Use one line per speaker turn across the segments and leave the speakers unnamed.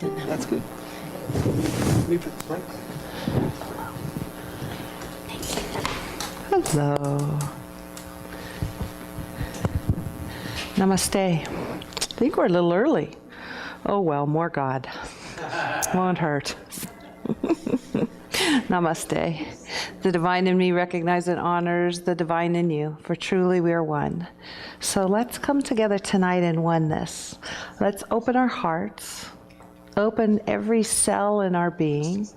That's good. Let me put this mic.
Hello. Namaste. I think we're a little early. Oh well, more God. Won't hurt. Namaste. The divine in me recognizes and honors the divine in you, for truly we are one. So let's come together tonight in oneness. Let's open our hearts, open every cell in our being.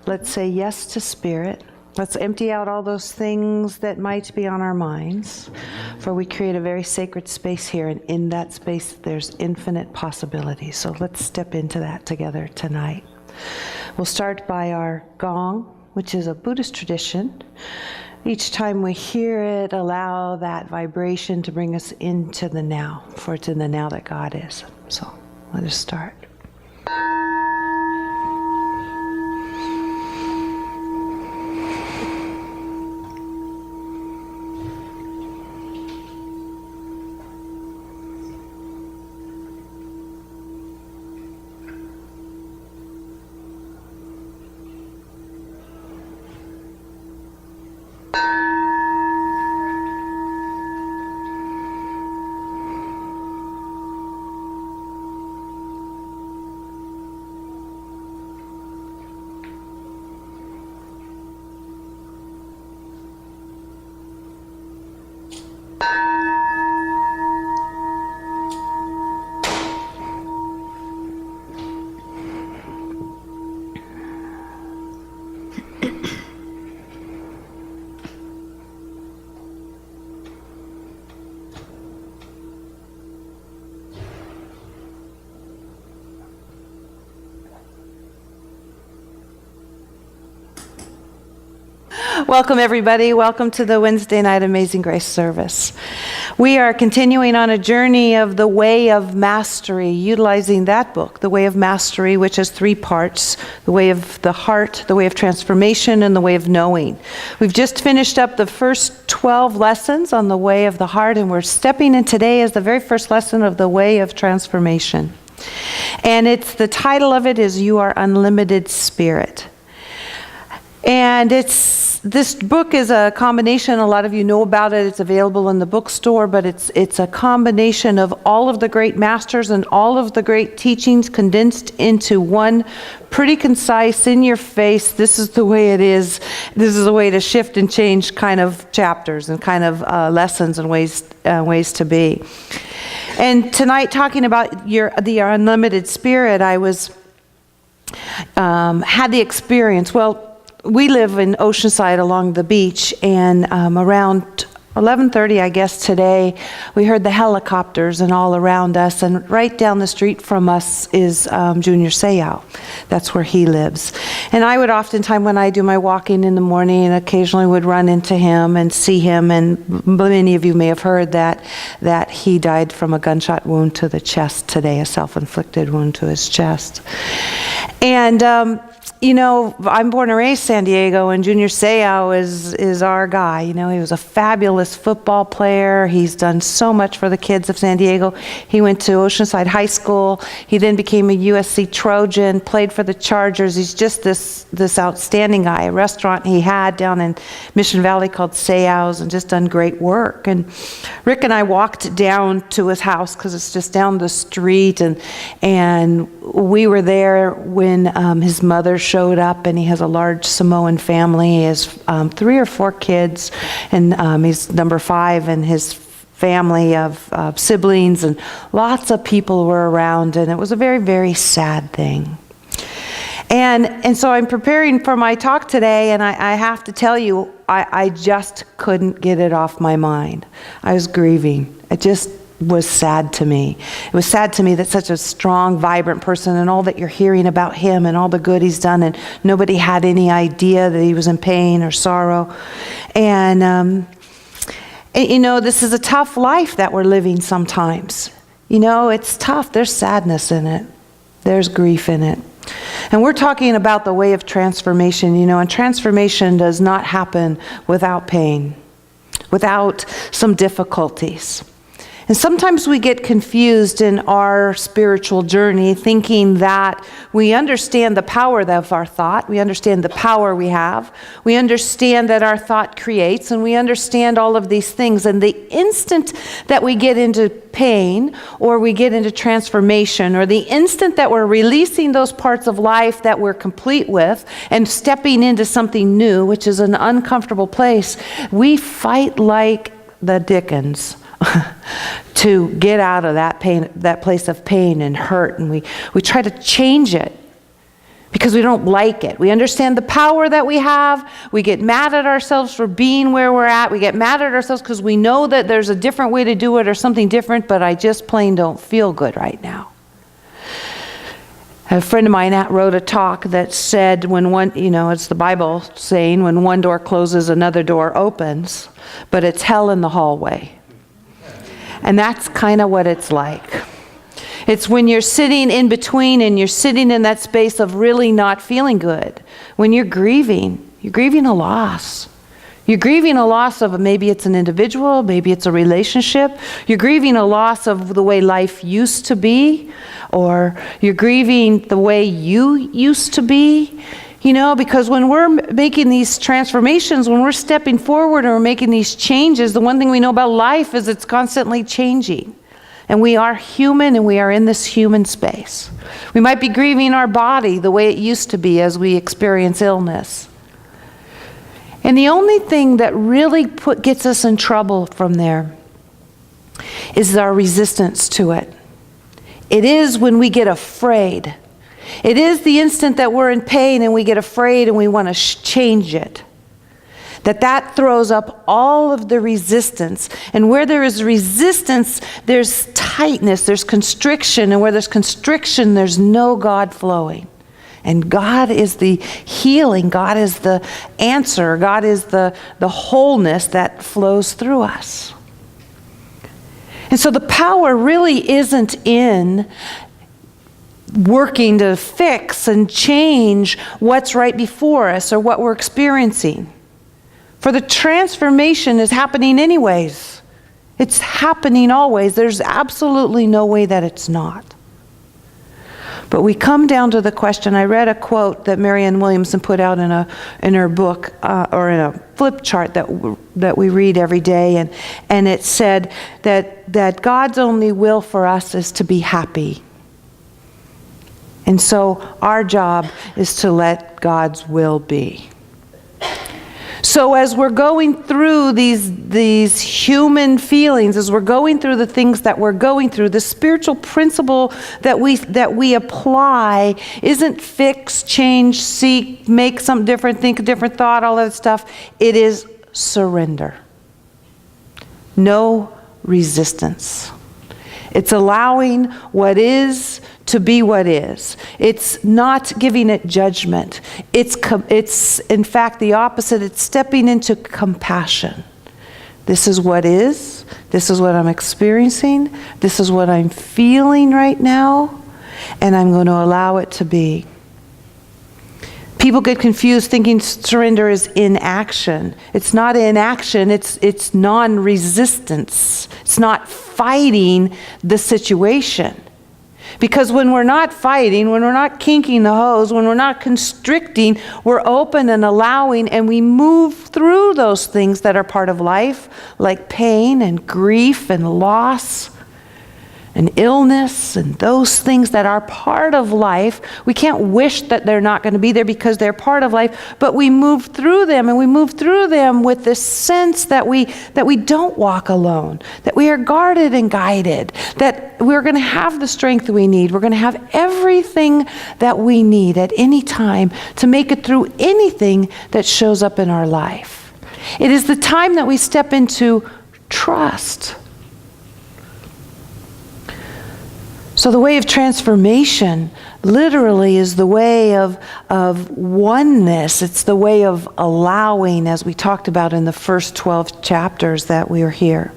Let's say yes to spirit. Let's empty out all those things that might be on our minds, for we create a very sacred space here, and in that space there's infinite possibilities. So let's step into that together tonight. We'll start by our gong, which is a Buddhist tradition. Each time we hear it, allow that vibration to bring us into the now, for it's in the now that God is. So let us start. Welcome, everybody. Welcome to the Wednesday night Amazing Grace service. We are continuing on a journey of the way of mastery, utilizing that book, The Way of Mastery, which has 3 parts: the way of the heart, the way of transformation, and the way of knowing. We've just finished up the first 12 lessons on the way of the heart, and we're stepping in today as the very first lesson of the way of transformation. And the title of it is You Are Unlimited Spirit. And this book is a combination, a lot of you know about it, it's available in the bookstore, but it's a combination of all of the great masters and all of the great teachings condensed into one pretty concise, in your face, this is the way it is, this is a way to shift and change kind of chapters and kind of lessons and ways to be. And tonight, talking about your unlimited spirit, I had the experience, we live in Oceanside along the beach, and around 11:30, I guess today, we heard the helicopters and all around us, and right down the street from us is Junior Seau. That's where he lives. And I would oftentimes, when I do my walking in the morning, occasionally would run into him and see him, and many of you may have heard that he died from a gunshot wound to the chest today, a self-inflicted wound to his chest. And I'm born and raised San Diego, and Junior Seau is our guy. He was a fabulous football player. He's done so much for the kids of San Diego. He went to Oceanside High School. He then became a USC Trojan, played for the Chargers. He's just this outstanding guy. A restaurant he had down in Mission Valley called Seau's, and just done great work. And Rick and I walked down to his house because it's just down the street, and we were there when his mother showed up, and he has a large Samoan family. He has 3 or 4 kids, and he's number 5 in his family of siblings, and lots of people were around, and it was a very, very sad thing. And so I'm preparing for my talk today, and I have to tell you, I just couldn't get it off my mind. I was grieving. It just was sad to me. It was sad to me that such a strong, vibrant person, and all that you're hearing about him and all the good he's done, and nobody had any idea that he was in pain or sorrow. And this is a tough life that we're living sometimes. It's tough. There's sadness in it. There's grief in it. And we're talking about the way of transformation, and transformation does not happen without pain, without some difficulties. And sometimes we get confused in our spiritual journey, thinking that we understand the power of our thought. We understand the power we have. We understand that our thought creates, and we understand all of these things. And the instant that we get into pain, or we get into transformation, or the instant that we're releasing those parts of life that we're complete with and stepping into something new, which is an uncomfortable place, we fight like the dickens to get out of that pain, that place of pain and hurt, and we try to change it because we don't like it. We understand the power that we have. We get mad at ourselves for being where we're at. We get mad at ourselves because we know that there's a different way to do it or something different, but I just plain don't feel good right now. A friend of mine wrote a talk that said when one, it's the Bible saying, when one door closes, another door opens, but it's hell in the hallway. And that's kind of what it's like. It's when you're sitting in between and you're sitting in that space of really not feeling good. When you're grieving a loss. You're grieving a loss of, maybe it's an individual, maybe it's a relationship. You're grieving a loss of the way life used to be, or you're grieving the way you used to be. Because when we're making these transformations, when we're stepping forward and we're making these changes, the one thing we know about life is it's constantly changing. And we are human, and we are in this human space. We might be grieving our body the way it used to be as we experience illness. And the only thing that really gets us in trouble from there is our resistance to it. It is when we get afraid. It is the instant that we're in pain and we get afraid and we want to change it. That throws up all of the resistance. And where there is resistance, there's tightness, there's constriction. And where there's constriction, there's no God flowing. And God is the healing. God is the answer. God is the wholeness that flows through us. And so the power really isn't in working to fix and change what's right before us or what we're experiencing. For the transformation is happening anyways. It's happening always. There's absolutely no way that it's not. But we come down to the question. I read a quote that Marianne Williamson put out in her book, or in a flip chart that we read every day, and it said that God's only will for us is to be happy. And so our job is to let God's will be. So as we're going through these human feelings, as we're going through the things that we're going through, the spiritual principle that we apply isn't fix, change, seek, make something different, think a different thought, all that stuff. It is surrender. No resistance. It's allowing what is to be what is. It's not giving it judgment. It's in fact the opposite. It's stepping into compassion. This is what is. This is what I'm experiencing. This is what I'm feeling right now. And I'm going to allow it to be. People get confused thinking surrender is inaction. It's not inaction, it's non-resistance. It's not fighting the situation. Because when we're not fighting, when we're not kinking the hose, when we're not constricting, we're open and allowing, and we move through those things that are part of life, like pain and grief and loss and illness and those things that are part of life. We can't wish that they're not going to be there because they're part of life, but we move through them, and we move through them with this sense that we don't walk alone, that we are guarded and guided, that we're going to have the strength we need. We're going to have everything that we need at any time to make it through anything that shows up in our life. It is the time that we step into trust. So the way of transformation literally is the way of oneness. It's the way of allowing, as we talked about in the first 12 chapters that we are here.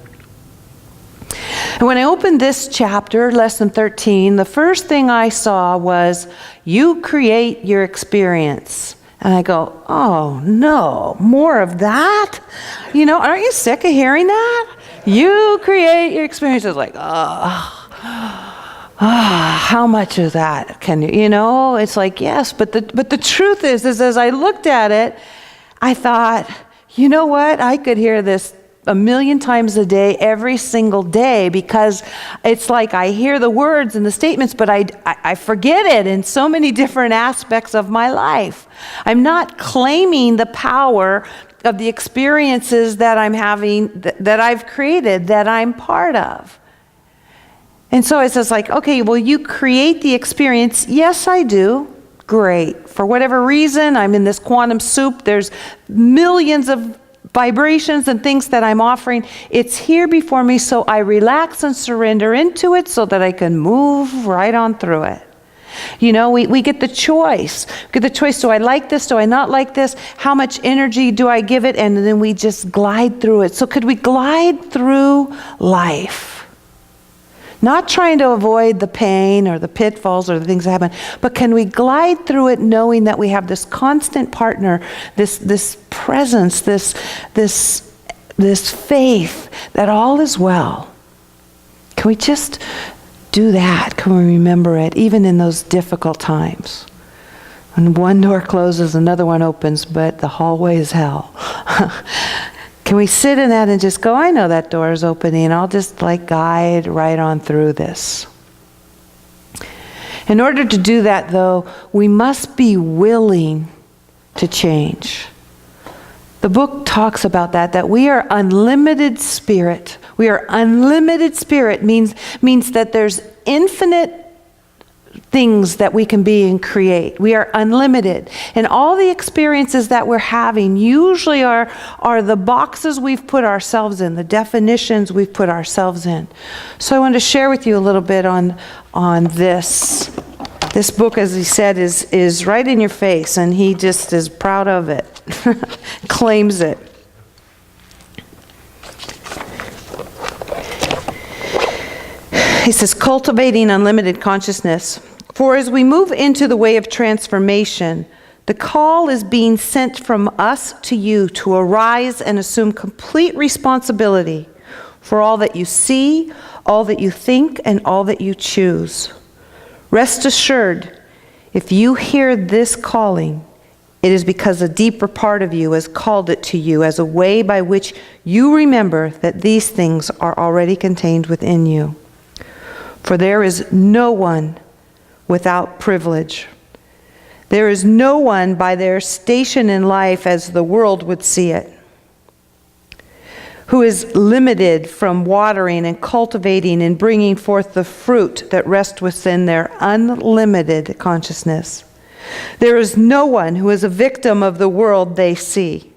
And when I opened this chapter, lesson 13, the first thing I saw was, you create your experience. And I go, oh no, more of that? Aren't you sick of hearing that? You create your experiences. Like, how much of that can you know? It's like, yes, but the truth is as I looked at it, I thought, you know what? I could hear this a million times a day, every single day, because it's like I hear the words and the statements, but I forget it in so many different aspects of my life. I'm not claiming the power of the experiences that I'm having, that I've created, that I'm part of. And so it says like, okay, well, you create the experience. Yes, I do. Great. For whatever reason, I'm in this quantum soup. There's millions of vibrations and things that I'm offering. It's here before me, so I relax and surrender into it so that I can move right on through it. You know, we get the choice. We get the choice, do I like this? Do I not like this? How much energy do I give it? And then we just glide through it. So could we glide through life? Not trying to avoid the pain or the pitfalls or the things that happen, but can we glide through it knowing that we have this constant partner, this presence, this faith that all is well? Can we just do that? Can we remember it even in those difficult times? When one door closes, another one opens, but the hallway is hell. Can we sit in that and just go, I know that door is opening. I'll just guide right on through this. In order to do that, though, we must be willing to change. The book talks about that we are unlimited spirit. We are unlimited spirit means that there's infinite things that we can be and create. We are unlimited. And all the experiences that we're having usually are the boxes we've put ourselves in, the definitions we've put ourselves in. So I want to share with you a little bit on this. This book, as he said, is right in your face, and he just is proud of it, claims it. He says, cultivating unlimited consciousness. For as we move into the way of transformation, the call is being sent from us to you to arise and assume complete responsibility for all that you see, all that you think, and all that you choose. Rest assured, if you hear this calling, it is because a deeper part of you has called it to you as a way by which you remember that these things are already contained within you. For there is no one without privilege. There is no one by their station in life as the world would see it, who is limited from watering and cultivating and bringing forth the fruit that rests within their unlimited consciousness. There is no one who is a victim of the world they see.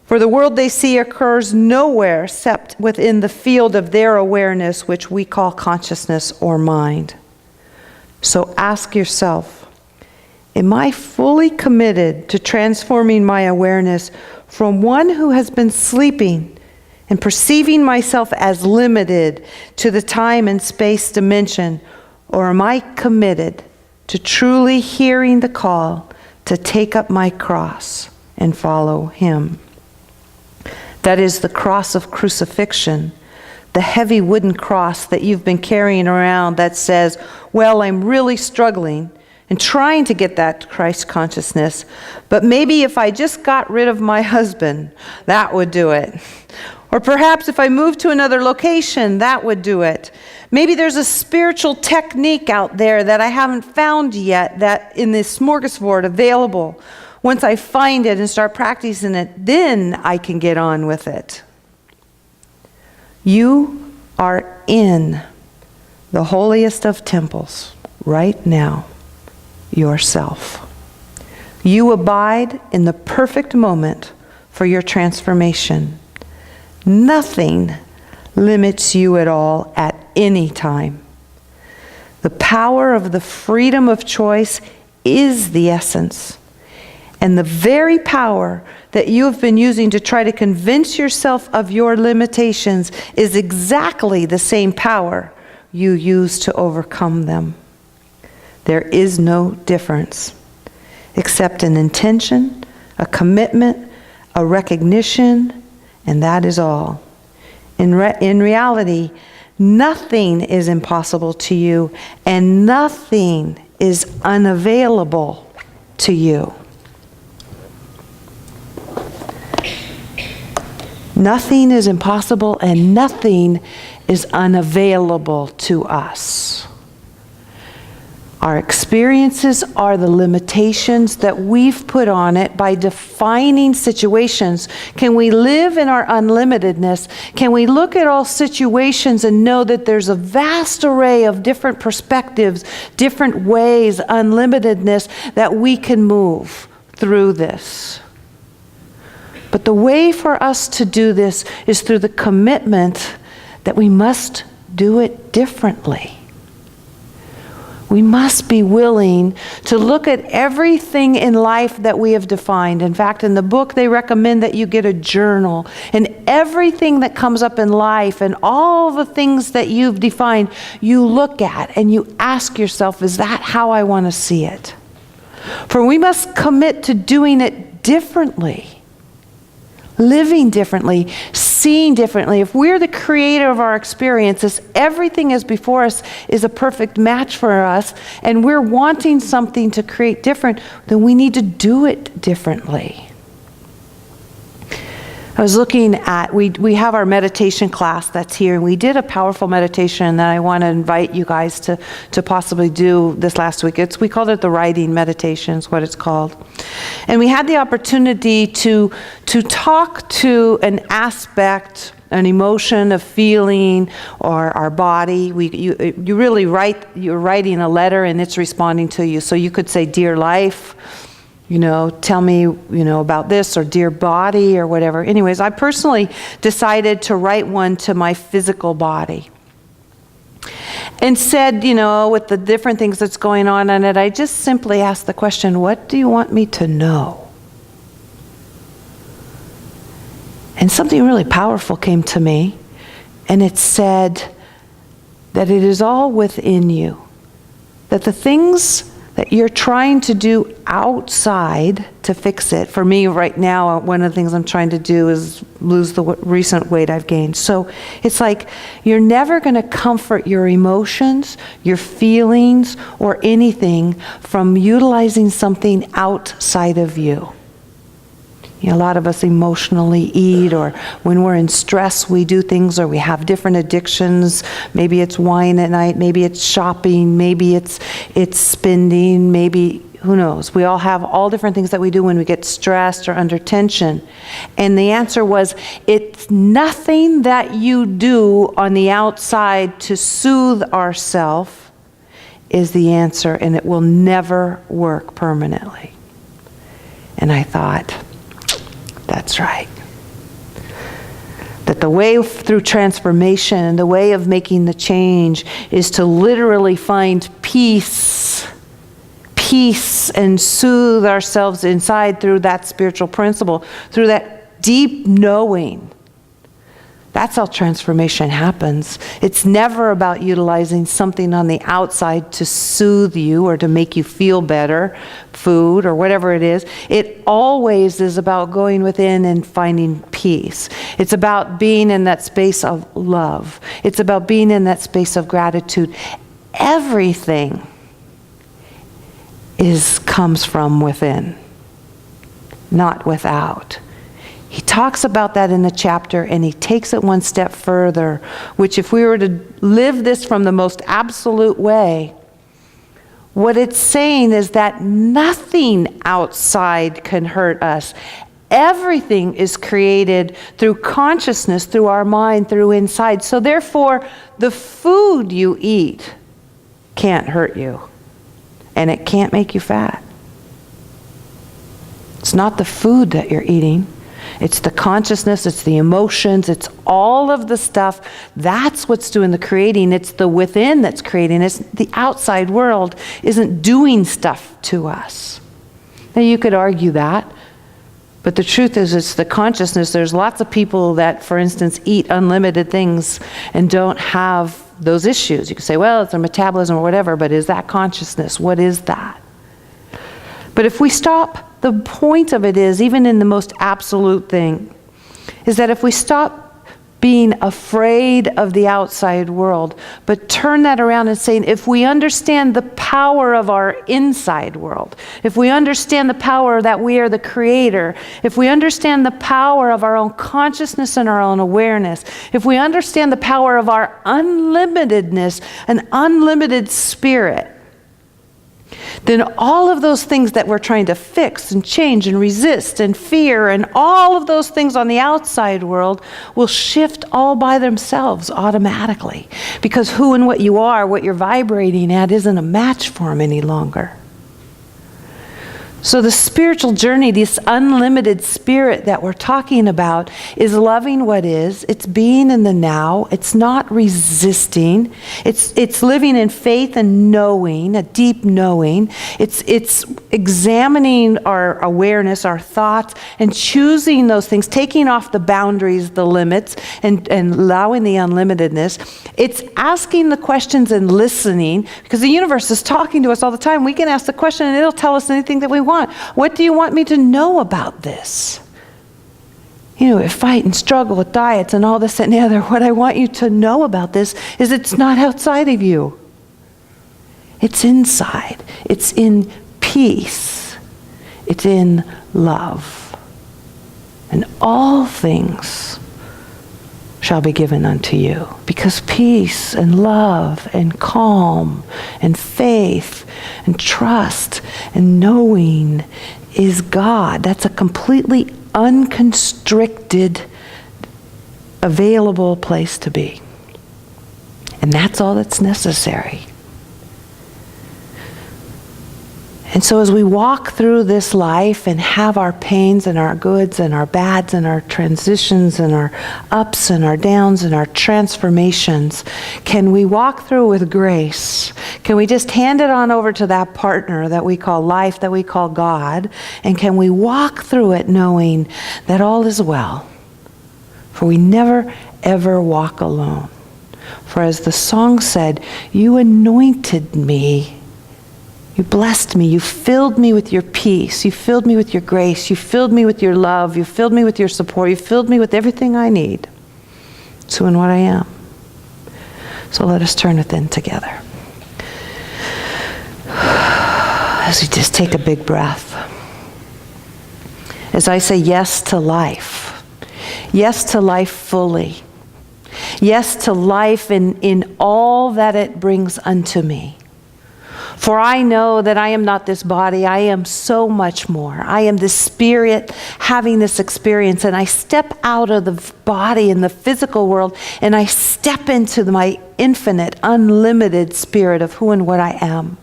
For the world they see occurs nowhere except within the field of their awareness, which we call consciousness or mind. So ask yourself, am I fully committed to transforming my awareness from one who has been sleeping and perceiving myself as limited to the time and space dimension, or am I committed to truly hearing the call to take up my cross and follow him? That is the cross of crucifixion, the heavy wooden cross that you've been carrying around that says, well, I'm really struggling and trying to get that Christ consciousness, but maybe if I just got rid of my husband, that would do it. Or perhaps if I moved to another location, that would do it. Maybe there's a spiritual technique out there that I haven't found yet, that in this smorgasbord available. Once I find it and start practicing it, then I can get on with it. You are in the holiest of temples right now, yourself. You abide in the perfect moment for your transformation. Nothing limits you at all at any time. The power of the freedom of choice is the essence. And the very power that you have been using to try to convince yourself of your limitations is exactly the same power you use to overcome them. There is no difference except an intention, a commitment, a recognition, and that is all. In reality, nothing is impossible to you, and nothing is unavailable to you. Nothing is impossible, and nothing is unavailable to us. Our experiences are the limitations that we've put on it by defining situations. Can we live in our unlimitedness? Can we look at all situations and know that there's a vast array of different perspectives, different ways, unlimitedness that we can move through this? But the way for us to do this is through the commitment that we must do it differently. We must be willing to look at everything in life that we have defined. In fact, in the book, they recommend that you get a journal. And everything that comes up in life and all the things that you've defined, you look at and you ask yourself, is that how I want to see it? For we must commit to doing it differently. Living differently, seeing differently. If we're the creator of our experiences, everything is before us is a perfect match for us, and we're wanting something to create different, then we need to do it differently. I was looking at, we have our meditation class that's here, and we did a powerful meditation that I want to invite you guys to possibly do this last week. We called it the writing meditation, is what it's called. And we had the opportunity to talk to an aspect, an emotion, a feeling, or our body. You really you're writing a letter and it's responding to you. So you could say, "Dear life, tell me, about this," or "Dear body," or whatever. Anyways, I personally decided to write one to my physical body. And said, with the different things that's going on in it, I just simply asked the question, what do you want me to know? And something really powerful came to me, and it said that it is all within you. That the things that you're trying to do outside to fix it. For me right now, one of the things I'm trying to do is lose the recent weight I've gained. So it's like you're never going to comfort your emotions, your feelings, or anything from utilizing something outside of you. A lot of us emotionally eat, or when we're in stress, we do things, or we have different addictions. Maybe it's wine at night, maybe it's shopping, maybe it's spending, maybe, who knows? We all have all different things that we do when we get stressed or under tension. And the answer was, it's nothing that you do on the outside to soothe ourselves is the answer, and it will never work permanently. And I thought, that's right. That the way through transformation, the way of making the change, is to literally find peace and soothe ourselves inside through that spiritual principle, through that deep knowing. That's how transformation happens. It's never about utilizing something on the outside to soothe you or to make you feel better, food or whatever it is. It always is about going within and finding peace. It's about being in that space of love. It's about being in that space of gratitude. Everything comes from within, not without. He talks about that in the chapter, and he takes it one step further, which if we were to live this from the most absolute way, what it's saying is that nothing outside can hurt us. Everything is created through consciousness, through our mind, through inside. So therefore, the food you eat can't hurt you, and it can't make you fat. It's not the food that you're eating. It's the consciousness, it's the emotions, it's all of the stuff. That's what's doing the creating. It's the within that's creating. It's the outside world isn't doing stuff to us. Now you could argue that, but the truth is it's the consciousness. There's lots of people that, for instance, eat unlimited things and don't have those issues. You could say, well, it's their metabolism or whatever, but is that consciousness? What is that? But if we stop, the point of it is, even in the most absolute thing, is that if we stop being afraid of the outside world, but turn that around and saying, if we understand the power of our inside world, if we understand the power that we are the creator, if we understand the power of our own consciousness and our own awareness, if we understand the power of our unlimitedness and unlimited spirit, then all of those things that we're trying to fix and change and resist and fear and all of those things on the outside world will shift all by themselves automatically, because who and what you are, what you're vibrating at, isn't a match for them any longer. So the spiritual journey, this unlimited spirit that we're talking about, is loving what is. It's being in the now. It's not resisting. It's living in faith and knowing, a deep knowing. It's examining our awareness, our thoughts, and choosing those things, taking off the boundaries, the limits, and allowing the unlimitedness. It's asking the questions and listening, because the universe is talking to us all the time. We can ask the question and it'll tell us anything that we want. What do you want me to know about this? You know, we fight and struggle with diets and all this and the other. What I want you to know about this is it's not outside of you. It's inside. It's in peace. It's in love. And all things shall be given unto you, because peace and love and calm and faith and trust and knowing is God. That's a completely unconstricted, available place to be. And that's all that's necessary. And so as we walk through this life and have our pains and our goods and our bads and our transitions and our ups and our downs and our transformations, can we walk through with grace? Can we just hand it on over to that partner that we call life, that we call God? And can we walk through it knowing that all is well? For we never, ever walk alone. For as the song said, you anointed me. You blessed me. You filled me with your peace. You filled me with your grace. You filled me with your love. You filled me with your support. You filled me with everything I need. It's who and what I am. So let us turn within together. As we just take a big breath. As I say yes to life. Yes to life fully. Yes to life in all that it brings unto me. For I know that I am not this body. I am so much more. I am the spirit having this experience. And I step out of the body in the physical world and I step into my infinite, unlimited spirit of who and what I am.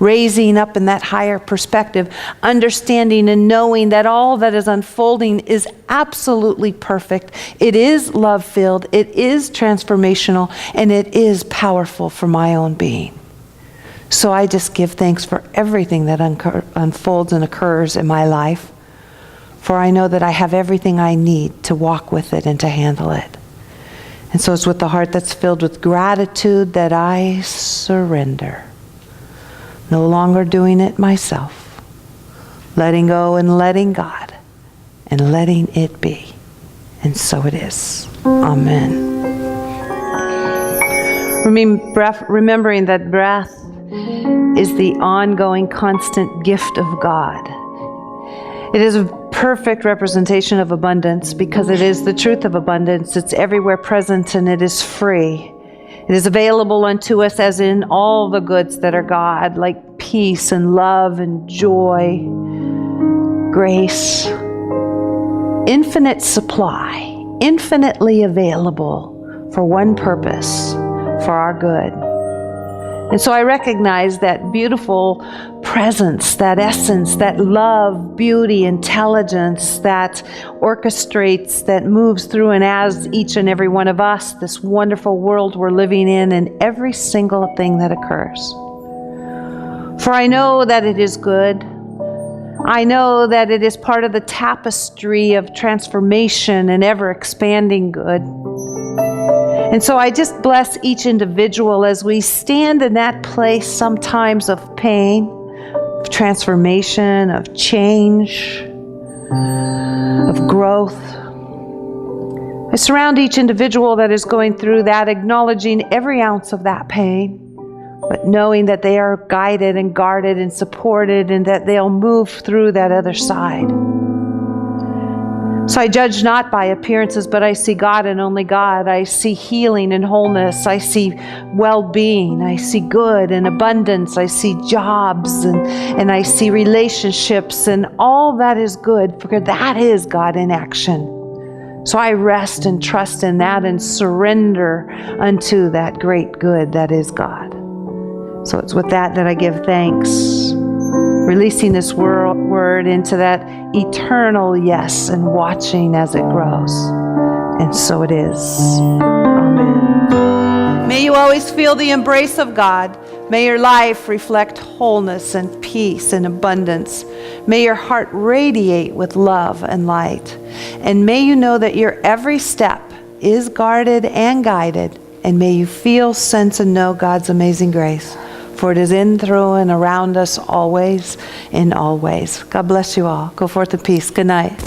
Raising up in that higher perspective, understanding and knowing that all that is unfolding is absolutely perfect. It is love-filled. It is transformational. And it is powerful for my own being. So I just give thanks for everything that unfolds and occurs in my life, for I know that I have everything I need to walk with it and to handle it. And so it's with the heart that's filled with gratitude that I surrender, no longer doing it myself, letting go and letting God, and letting it be. And so it is. Amen. Remembering that breath is the ongoing, constant gift of God. It is a perfect representation of abundance because it is the truth of abundance. It's everywhere present and it is free. It is available unto us as in all the goods that are God, like peace and love and joy, grace, infinite supply, infinitely available for one purpose, for our good. And so I recognize that beautiful presence, that essence, that love, beauty, intelligence that orchestrates, that moves through and as each and every one of us, this wonderful world we're living in, and every single thing that occurs. For I know that it is good. I know that it is part of the tapestry of transformation and ever-expanding good. And so I just bless each individual as we stand in that place sometimes of pain, of transformation, of change, of growth, I surround each individual that is going through that, acknowledging every ounce of that pain, but knowing that they are guided and guarded and supported and that they'll move through that other side. So I judge not by appearances, but I see God and only God. I see healing and wholeness. I see well-being. I see good and abundance. I see jobs and I see relationships, and all that is good, because that is God in action. So I rest and trust in that and surrender unto that great good that is God. So it's with that I give thanks, releasing this word into that eternal yes and watching as it grows. And so it is. Amen. May you always feel the embrace of God. May your life reflect wholeness and peace and abundance. May your heart radiate with love and light. And may you know that your every step is guarded and guided. And may you feel, sense, and know God's amazing grace. For it is in, through, and around us always, in all ways. God bless you all. Go forth in peace. Good night.